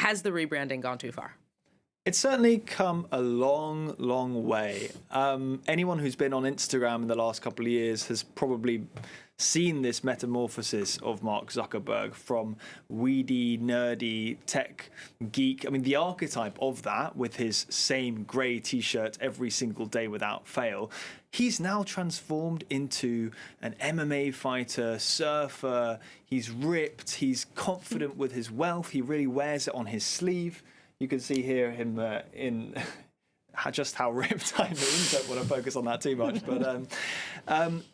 Has the rebranding gone too far? It's certainly come a long, long way. Anyone who's been on Instagram in the last couple of years has probably seen this metamorphosis of Mark Zuckerberg from weedy, nerdy tech geek. I mean, the archetype of that, with his same grey t-shirt every single day without fail, he's now transformed into an MMA fighter, surfer. He's ripped. He's confident with his wealth. He really wears it on his sleeve. You can see here him in just how ripped I mean. Don't want to focus on that too much, but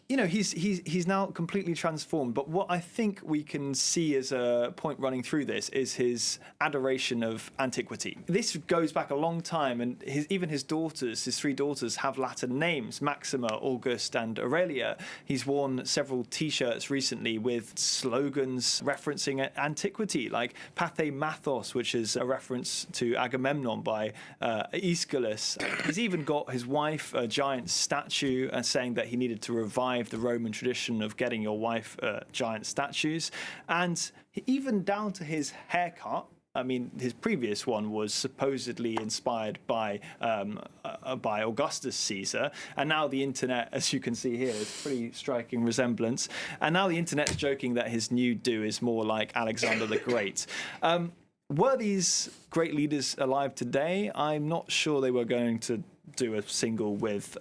he's now completely transformed. But what I think we can see as a point running through this is his adoration of antiquity. This goes back a long time, and even his daughters, his three daughters, have Latin names: Maxima, August, and Aurelia. He's worn several T-shirts recently with slogans referencing antiquity, like Pathe Mathos, which is a reference to Agamemnon by Aeschylus. He's even got his wife a giant statue, saying that he needed to revive the Roman tradition of getting your wife giant statues. And even down to his haircut. I mean, his previous one was supposedly inspired by Augustus Caesar, and now the internet, as you can see here, is a pretty striking resemblance. And now the internet's joking that his new do is more like Alexander the Great. Were these great leaders alive today? I'm not sure they were going to do a single with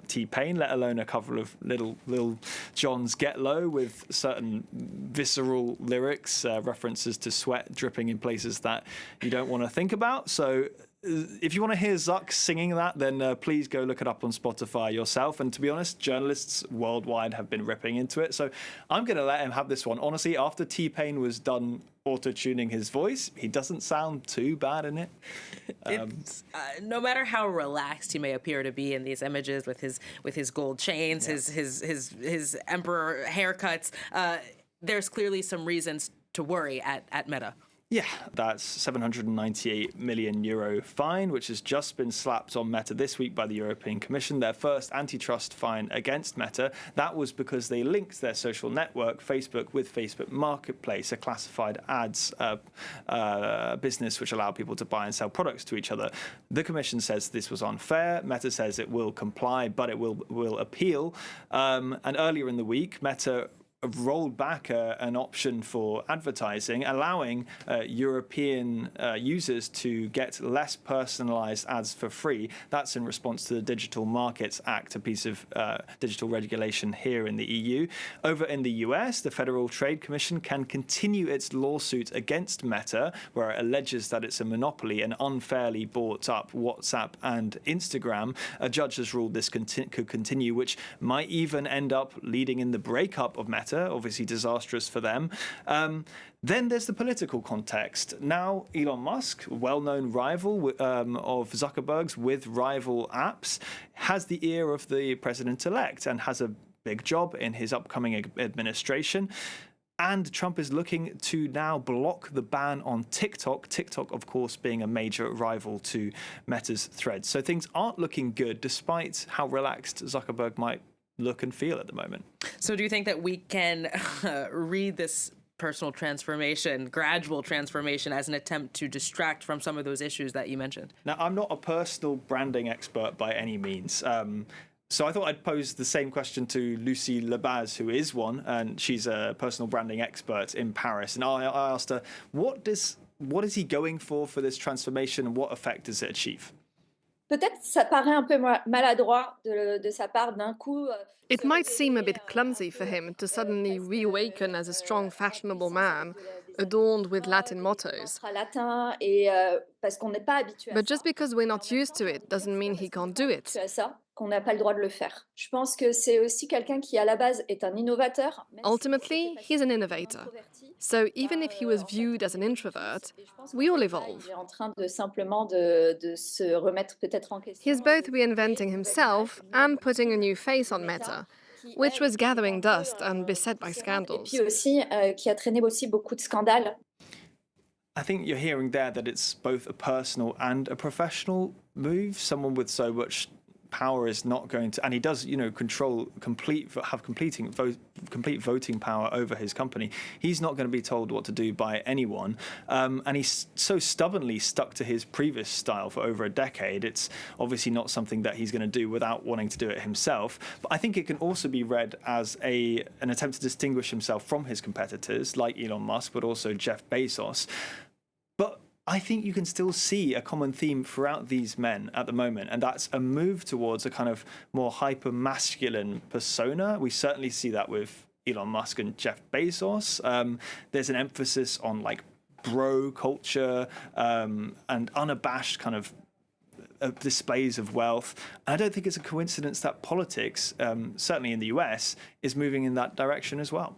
T-Pain, let alone a couple of little John's Get Low with certain visceral lyrics, references to sweat dripping in places that you don't want to think about. So if you want to hear Zuck singing that, then please go look it up on Spotify yourself. And to be honest, journalists worldwide have been ripping into it. So I'm going to let him have this one. Honestly, after T-Pain was done auto-tuning his voice, he doesn't sound too bad in it. No matter how relaxed he may appear to be in these images with his gold chains, his emperor haircuts, there's clearly some reasons to worry at Meta. Yeah, that's €798 million fine, which has just been slapped on Meta this week by the European Commission, their first antitrust fine against Meta. That was because they linked their social network, Facebook, with Facebook Marketplace, a classified ads business which allowed people to buy and sell products to each other. The Commission says this was unfair. Meta says it will comply, but it will appeal. And earlier in the week, Meta rolled back an option for advertising, allowing European users to get less personalized ads for free. That's in response to the Digital Markets Act, a piece of digital regulation here in the EU. Over in the US, the Federal Trade Commission can continue its lawsuit against Meta, where it alleges that it's a monopoly and unfairly bought up WhatsApp and Instagram. A judge has ruled this could continue, which might even end up leading in the breakup of Meta. Obviously disastrous for them. Then there's the political context. Now, Elon Musk, well-known rival of Zuckerberg's with rival apps, has the ear of the president-elect and has a big job in his upcoming administration. And Trump is looking to now block the ban on TikTok. TikTok, of course, being a major rival to Meta's Threads. So things aren't looking good, despite how relaxed Zuckerberg might look and feel at the moment. So do you think that we can read this personal transformation, gradual transformation, as an attempt to distract from some of those issues that you mentioned? Now, I'm not a personal branding expert by any means. So I thought I'd pose the same question to Lucy Lebaz, who is one, and she's a personal branding expert in Paris. And I asked her, what is he going for this transformation, and what effect does it achieve? Peut-être ça paraît un peu maladroit de sa part d'un coup. It might seem a bit clumsy for him to suddenly reawaken as a strong, fashionable man, adorned with Latin mottos. But just because we're not used to it doesn't mean he can't do it. Qu'on n'a pas le droit de le faire. Je pense que c'est aussi quelqu'un qui, à la base, est un innovateur. Ultimately, he's an innovator. So even if he was viewed as an introvert, we all evolve. He's both reinventing himself and putting a new face on Meta, which was gathering dust and beset by scandals. I think you're hearing there that it's both a personal and a professional move. Someone with so much power is not going to, and he does, control complete voting power over his company. He's not going to be told what to do by anyone, and he's so stubbornly stuck to his previous style for over a decade. It's obviously not something that he's going to do without wanting to do it himself. But I think it can also be read as an attempt to distinguish himself from his competitors, like Elon Musk, but also Jeff Bezos. But I think you can still see a common theme throughout these men at the moment, and that's a move towards a kind of more hyper-masculine persona. We certainly see that with Elon Musk and Jeff Bezos. There's an emphasis on like bro culture and unabashed kind of displays of wealth. And I don't think it's a coincidence that politics, certainly in the US, is moving in that direction as well.